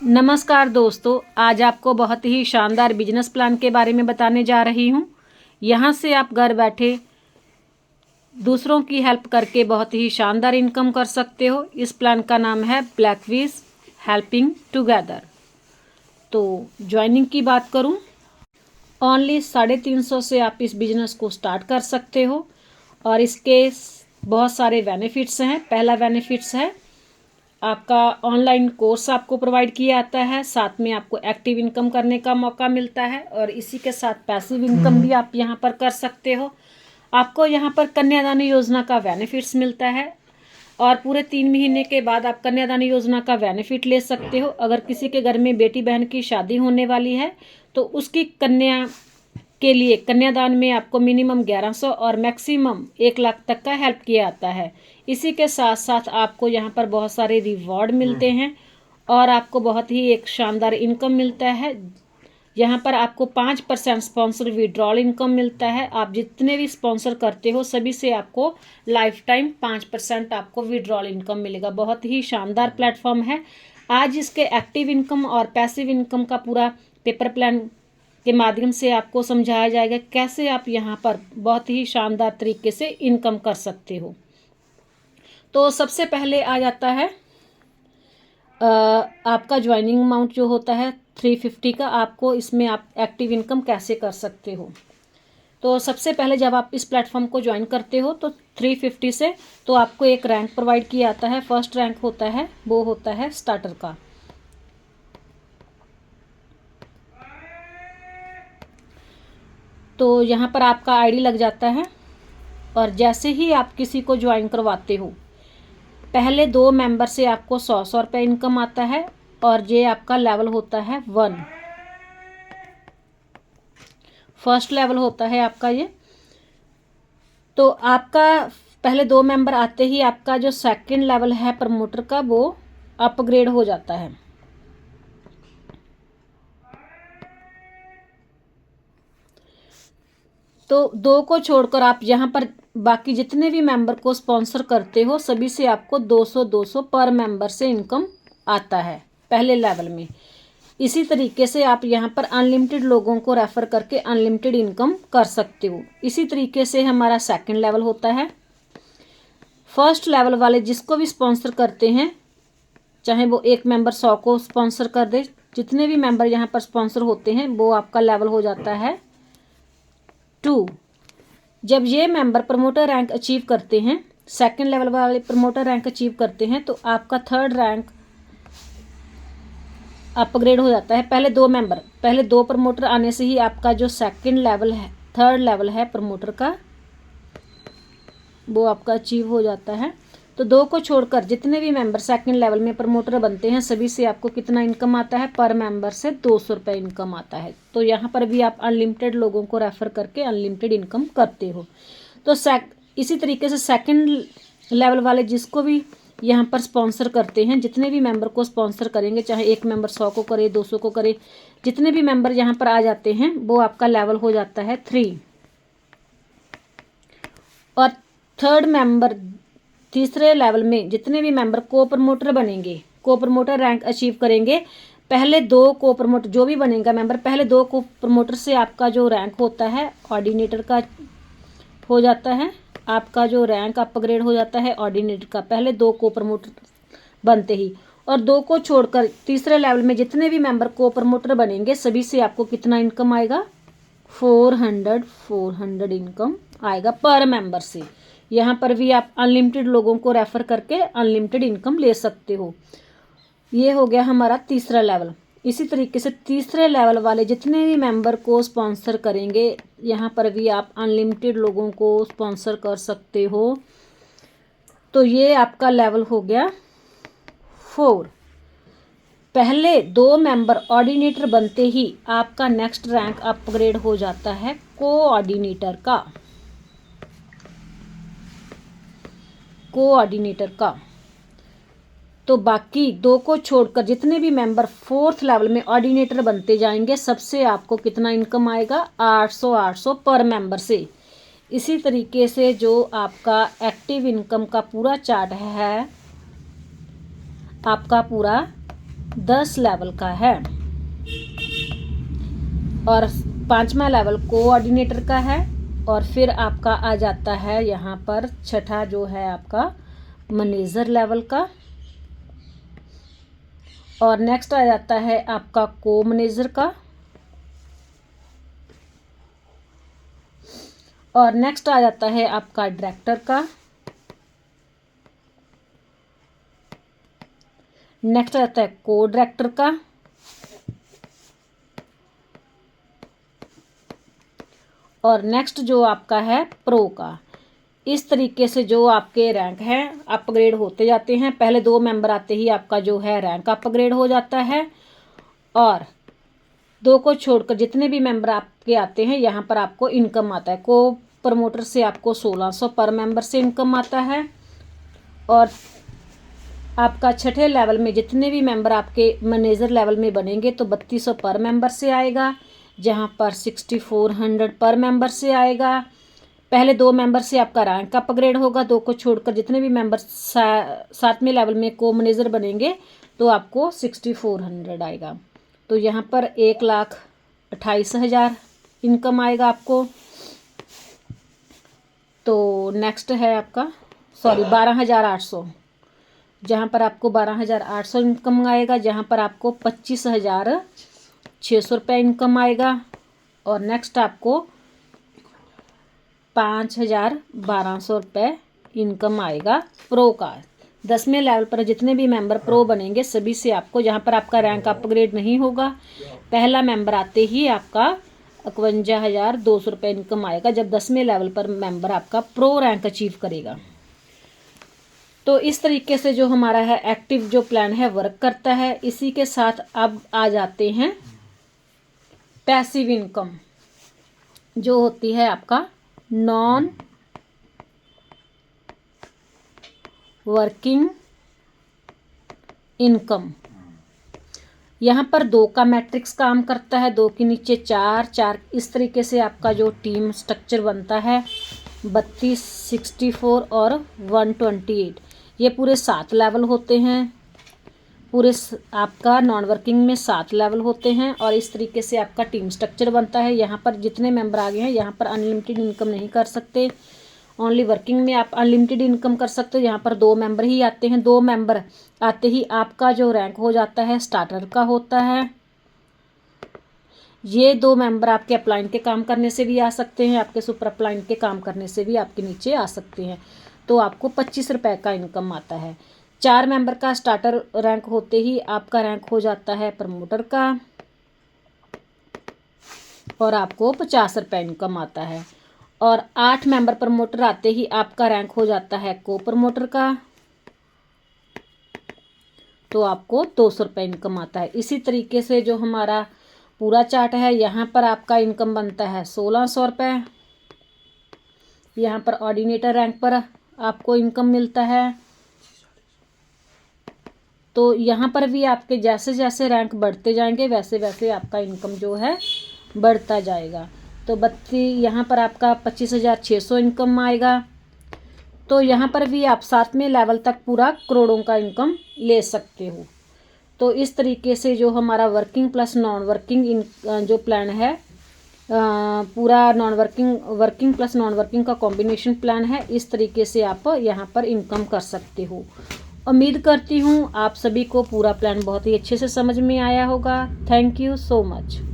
नमस्कार दोस्तों, आज आपको बहुत ही शानदार बिजनेस प्लान के बारे में बताने जा रही हूँ। यहाँ से आप घर बैठे दूसरों की हेल्प करके बहुत ही शानदार इनकम कर सकते हो। इस प्लान का नाम है ब्लैकविश हेल्पिंग टुगेदर। तो ज्वाइनिंग की बात करूँ, ओनली 350 से आप इस बिजनेस को स्टार्ट कर सकते हो और इसके बहुत सारे बेनिफिट्स हैं। पहला बेनिफिट्स है आपका ऑनलाइन कोर्स आपको प्रोवाइड किया जाता है, साथ में आपको एक्टिव इनकम करने का मौका मिलता है और इसी के साथ पैसिव इनकम भी आप यहाँ पर कर सकते हो। आपको यहाँ पर कन्यादान योजना का बेनिफिट्स मिलता है और पूरे 3 महीने के बाद आप कन्यादान योजना का बेनिफिट ले सकते हो। अगर किसी के घर में बेटी बहन की शादी होने वाली है तो उसकी कन्या के लिए कन्यादान में आपको मिनिमम 1100 और मैक्सिमम 1 लाख तक का हेल्प किया जाता है। इसी के साथ साथ आपको यहाँ पर बहुत सारे रिवॉर्ड मिलते हैं और आपको बहुत ही एक शानदार इनकम मिलता है। यहाँ पर आपको 5% स्पॉन्सर विड्रॉल इनकम मिलता है। आप जितने भी स्पॉन्सर करते हो सभी से आपको लाइफ टाइम 5% आपको विड्रॉल इनकम मिलेगा। बहुत ही शानदार प्लेटफॉर्म है। आज इसके एक्टिव इनकम और पैसिव इनकम का पूरा पेपर प्लान के माध्यम से आपको समझाया जाएगा कैसे आप यहाँ पर बहुत ही शानदार तरीके से इनकम कर सकते हो। तो सबसे पहले आ जाता है आपका ज्वाइनिंग अमाउंट जो होता है 350 का। आपको इसमें आप एक्टिव इनकम कैसे कर सकते हो। तो सबसे पहले जब आप इस प्लेटफॉर्म को ज्वाइन करते हो तो 350 से तो आपको एक रैंक प्रोवाइड किया जाता है। फर्स्ट रैंक होता है वो होता है स्टार्टर का। तो यहाँ पर आपका आईडी लग जाता है और जैसे ही आप किसी को ज्वाइन करवाते हो पहले 2 मेंबर से आपको 100 रुपये इनकम आता है और ये आपका लेवल होता है 1। फर्स्ट लेवल होता है आपका ये। तो आपका पहले 2 मेंबर आते ही आपका जो सेकंड लेवल है प्रमोटर का वो अपग्रेड हो जाता है। तो 2 को छोड़कर आप यहाँ पर बाकी जितने भी मेंबर को स्पॉन्सर करते हो सभी से आपको 200 पर मेंबर से इनकम आता है पहले लेवल में। इसी तरीके से आप यहाँ पर अनलिमिटेड लोगों को रेफर करके अनलिमिटेड इनकम कर सकते हो। इसी तरीके से हमारा सेकंड लेवल होता है। फर्स्ट लेवल वाले जिसको भी स्पॉन्सर करते हैं, चाहे वो एक मेंबर 100 को स्पॉन्सर कर दे, जितने भी मेंबर यहाँ पर स्पॉन्सर होते हैं वो आपका लेवल हो जाता है 2। जब ये मेंबर प्रमोटर रैंक अचीव करते हैं, सेकंड लेवल वाले प्रमोटर रैंक अचीव करते हैं तो आपका थर्ड रैंक अपग्रेड हो जाता है। पहले 2 प्रमोटर आने से ही आपका जो सेकंड लेवल है थर्ड लेवल है प्रमोटर का वो आपका अचीव हो जाता है। तो 2 को छोड़कर जितने भी मेंबर सेकंड लेवल में प्रमोटर बनते हैं सभी से आपको कितना इनकम आता है, पर मेंबर से 200 रुपये इनकम आता है। तो यहाँ पर भी आप अनलिमिटेड लोगों को रेफर करके अनलिमिटेड इनकम करते हो। तो इसी तरीके से सेकंड लेवल वाले जिसको भी यहाँ पर स्पॉन्सर करते हैं, जितने भी मेंबर को स्पॉन्सर करेंगे, चाहे एक मेंबर 100 को करे 200 को करे, जितने भी मेंबर यहाँ पर आ जाते हैं वो आपका लेवल हो जाता है 3। और थर्ड मेंबर तीसरे लेवल में जितने भी मेंबर को प्रमोटर बनेंगे, को प्रमोटर रैंक अचीव करेंगे, पहले 2 को प्रमोटर जो भी बनेगा मेंबर पहले 2 को प्रमोटर से आपका जो रैंक होता है ऑर्डिनेटर का हो जाता है। आपका जो रैंक अपग्रेड हो जाता है ऑर्डिनेटर का पहले 2 को प्रमोटर बनते ही। और 2 को छोड़कर तीसरे लेवल में जितने भी मेंबर को प्रमोटर बनेंगे सभी से आपको कितना इनकम आएगा, 400 इनकम आएगा पर मेंबर से। यहाँ पर भी आप अनलिमिटेड लोगों को रेफर करके अनलिमिटेड इनकम ले सकते हो। ये हो गया हमारा तीसरा लेवल। इसी तरीके से तीसरे लेवल वाले जितने भी मेंबर को स्पॉन्सर करेंगे यहाँ पर भी आप अनलिमिटेड लोगों को स्पॉन्सर कर सकते हो। तो ये आपका लेवल हो गया 4। पहले 2 मेंबर ऑर्डिनेटर बनते ही आपका नेक्स्ट रैंक अपग्रेड हो जाता है कोऑर्डिनेटर का। तो बाकी 2 को छोड़कर जितने भी मेंबर 4th लेवल में ऑर्डिनेटर बनते जाएंगे सबसे आपको कितना इनकम आएगा, 800 पर मेंबर से। इसी तरीके से जो आपका एक्टिव इनकम का पूरा चार्ट है आपका पूरा 10 लेवल का है और 5वां लेवल कोऑर्डिनेटर का है। और फिर आपका आ जाता है यहाँ पर छठा जो है आपका मैनेजर लेवल का, और नेक्स्ट आ जाता है आपका को मैनेजर का, और नेक्स्ट आ जाता है आपका डायरेक्टर का, नेक्स्ट आ जाता है को डायरेक्टर का, और नेक्स्ट जो आपका है प्रो का। इस तरीके से जो आपके रैंक हैं अपग्रेड होते जाते हैं। पहले 2 मेंबर आते ही आपका जो है रैंक अपग्रेड हो जाता है, और 2 को छोड़कर जितने भी मेंबर आपके आते हैं यहाँ पर आपको इनकम आता है। को प्रमोटर से आपको 1600 पर मेंबर से इनकम आता है, और आपका छठे लेवल में जितने भी मेंबर आपके मैनेजर लेवल में बनेंगे तो 3200 पर मेंबर से आएगा, जहाँ पर 6400 पर मेंबर से आएगा। पहले 2 मेंबर से आपका रैंक अपग्रेड होगा। 2 को छोड़कर जितने भी मेंबर 7वें लेवल में को मैनेजर बनेंगे तो आपको 6400 आएगा। तो यहाँ पर 1,28,000 इनकम आएगा आपको। तो नेक्स्ट है आपका 12,800, जहाँ पर आपको 12,800 इनकम आएगा, जहाँ पर आपको 25,600 रुपये इनकम आएगा। और नेक्स्ट आपको 5,1200 रुपये इनकम आएगा प्रो का। 10वें लेवल पर जितने भी मेंबर प्रो बनेंगे सभी से आपको, जहाँ पर आपका रैंक अपग्रेड नहीं होगा, पहला मेंबर आते ही आपका 51,200 रुपये इनकम आएगा, जब 10वें लेवल पर मेंबर आपका प्रो रैंक अचीव करेगा। तो इस तरीके से जो हमारा है एक्टिव जो प्लान है वर्क करता है। इसी के साथ अब आ जाते हैं पैसिव इनकम, जो होती है आपका नॉन वर्किंग इनकम। यहाँ पर 2 का मैट्रिक्स काम करता है, 2 के नीचे 4, 4 इस तरीके से आपका जो टीम स्ट्रक्चर बनता है 32, 64 और 128। ये पूरे 7 लेवल होते हैं। पूरे आपका नॉन वर्किंग में 7 लेवल होते हैं, और इस तरीके से आपका टीम स्ट्रक्चर बनता है। यहाँ पर जितने मेंबर आ गए हैं यहाँ पर अनलिमिटेड इनकम नहीं कर सकते, ओनली वर्किंग में आप अनलिमिटेड इनकम कर सकते हो। यहाँ पर 2 मेंबर ही आते हैं, 2 मेंबर आते ही आपका जो रैंक हो जाता है स्टार्टर का होता है। ये 2 मेंबर आपके अपलाइन के काम करने से भी आ सकते हैं, आपके सुपर अपलाइन के काम करने से भी आपके नीचे आ सकते हैं। तो आपको 25 रुपये का इनकम आता है। 4 मेंबर का स्टार्टर रैंक होते ही आपका रैंक हो जाता है प्रमोटर का, और आपको 50 रुपये इनकम आता है। और 8 मेंबर प्रमोटर आते ही आपका रैंक हो जाता है को प्रमोटर का, तो आपको 200 रुपये इनकम आता है। इसी तरीके से जो हमारा पूरा चार्ट है, यहाँ पर आपका इनकम बनता है 1600 रुपये। यहाँ पर ऑर्डिनेटर रैंक पर आपको इनकम मिलता है। तो यहाँ पर भी आपके जैसे जैसे रैंक बढ़ते जाएंगे वैसे वैसे आपका इनकम जो है बढ़ता जाएगा। तो 32 यहाँ पर आपका 25,600 इनकम आएगा। तो यहाँ पर भी आप 7वें लेवल तक पूरा करोड़ों का इनकम ले सकते हो। तो इस तरीके से जो हमारा वर्किंग प्लस नॉन वर्किंग जो प्लान है, पूरा वर्किंग प्लस नॉन वर्किंग का कॉम्बिनेशन प्लान है। इस तरीके से आप यहाँ पर इनकम कर सकते हो। उम्मीद करती हूँ आप सभी को पूरा प्लान बहुत ही अच्छे से समझ में आया होगा। Thank you so much.